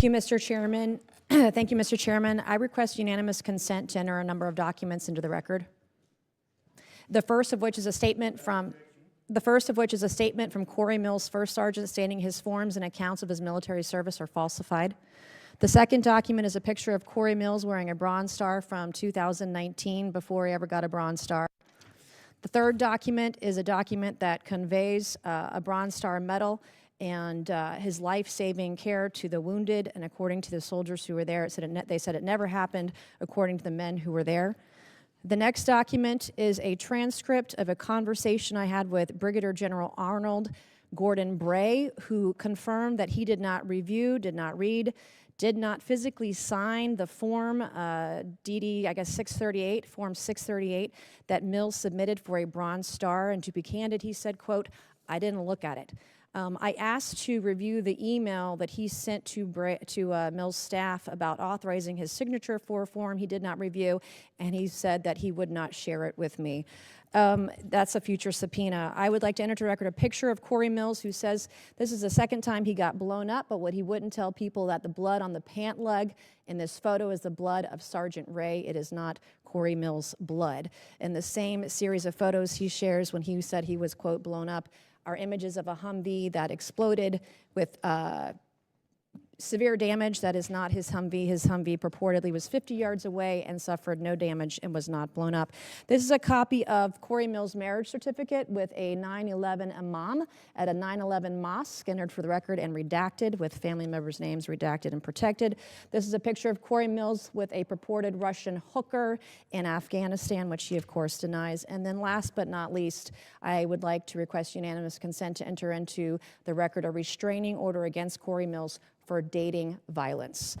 you, Mr. Chairman. Thank you, Mr. Chairman. I request unanimous consent to enter a number of documents into the record. The first of which is a statement from Cory Mills, First Sergeant, stating his forms and accounts of his military service are falsified. The second document is a picture of Cory Mills wearing a Bronze Star from 2019, before he ever got a Bronze Star. The third document is a document that conveys a Bronze Star medal and his life-saving care to the wounded, and according to the soldiers who were there, they said it never happened, according to the men who were there. The next document is a transcript of a conversation I had with Brigadier General Arnold Gordon Bray, who confirmed that he did not review, did not read, did not physically sign the form DD, I guess 638, form 638, that Mills submitted for a Bronze Star. And to be candid, he said, quote, "I didn't look at it." I asked to review the email that he sent to Mills' staff about authorizing his signature for a form he did not review, and he said that he would not share it with me. That's a future subpoena. I would like to enter to record a picture of Cory Mills, who says this is the second time he got blown up, but what he wouldn't tell people, that the blood on the pant leg in this photo is the blood of Sergeant Ray. It is not Cory Mills' blood. In the same series of photos he shares when he said he was, quote, blown up, are images of a Humvee that exploded with severe damage. That is not his Humvee. His Humvee purportedly was 50 yards away and suffered no damage and was not blown up. This is a copy of Cory Mills' marriage certificate with a 9/11 imam at a 9/11 mosque, entered for the record and redacted, with family members' names redacted and protected. This is a picture of Cory Mills with a purported Russian hooker in Afghanistan, which he, of course, denies. And then last but not least, I would like to request unanimous consent to enter into the record a restraining order against Cory Mills for dating violence.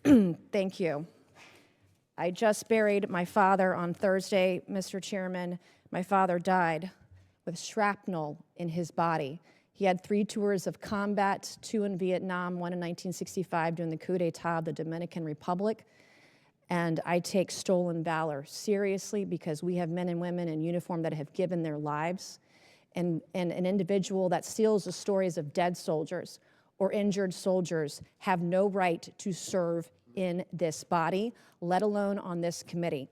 Thank you. I just buried my father on Thursday, Mr. Chairman. My father died with shrapnel in his body. He had 3 tours of combat, 2 in Vietnam, 1 in 1965 during the coup d'etat of the Dominican Republic. And I take stolen valor seriously, because we have men and women in uniform that have given their lives. And an individual that steals the stories of dead soldiers or injured soldiers have no right to serve in this body, let alone on this committee.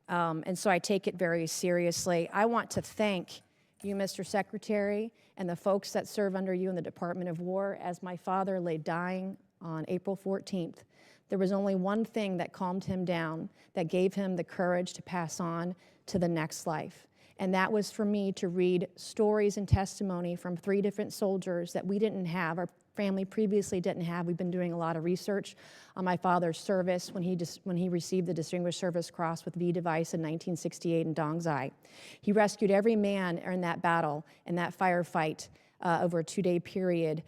And so I take it very seriously. I want to thank you, Mr. Secretary, and the folks that serve under you in the Department of War. As my father lay dying on April 14th, there was only one thing that calmed him down, that gave him the courage to pass on to the next life. And that was for me to read stories and testimony from 3 different soldiers that we didn't have, our family previously didn't have. We've been doing a lot of research on my father's service when he received the Distinguished Service Cross with V device in 1968 in Dong Zai. He rescued every man in that battle, in that firefight, over a 2-day period.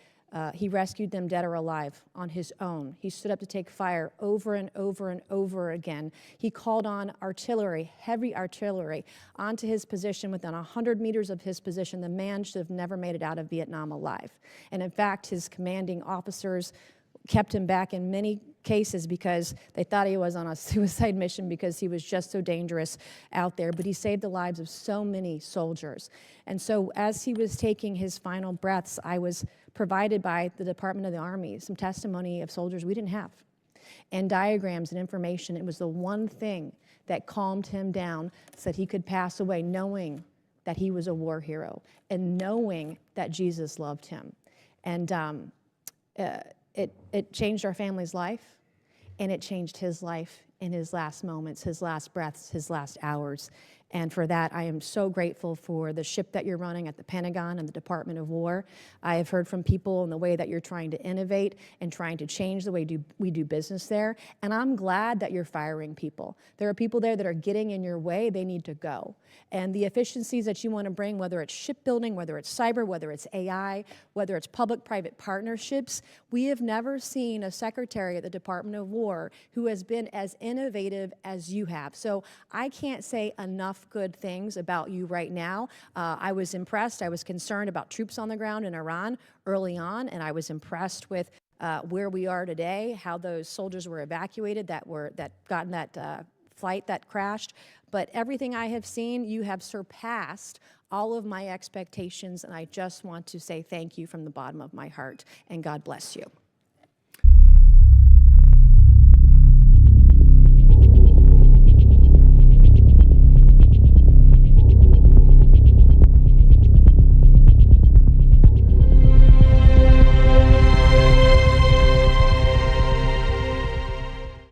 He rescued them dead or alive on his own. He stood up to take fire over and over and over again. He called on artillery, heavy artillery, onto his position. Within 100 meters of his position, the man should have never made it out of Vietnam alive. And in fact, his commanding officers kept him back in many cases because they thought he was on a suicide mission, because he was just so dangerous out there. But he saved the lives of so many soldiers. And so as he was taking his final breaths, I was provided by the Department of the Army some testimony of soldiers we didn't have, and diagrams and information. It was the one thing that calmed him down so that he could pass away knowing that he was a war hero and knowing that Jesus loved him. And it changed our family's life, and it changed his life in his last moments, his last breaths, his last hours. And for that, I am so grateful for the ship that you're running at the Pentagon and the Department of War. I have heard from people in the way that you're trying to innovate and trying to change the way we do business there. And I'm glad that you're firing people. There are people there that are getting in your way. They need to go. And the efficiencies that you want to bring, whether it's shipbuilding, whether it's cyber, whether it's AI, whether it's public-private partnerships, we have never seen a secretary at the Department of War who has been as innovative as you have. So I can't say enough good things about you right now. I was impressed. I was concerned about troops on the ground in Iran early on, and I was impressed with where we are today, how those soldiers were evacuated that got in that flight that crashed. But everything I have seen, you have surpassed all of my expectations, and I just want to say thank you from the bottom of my heart, and God bless you.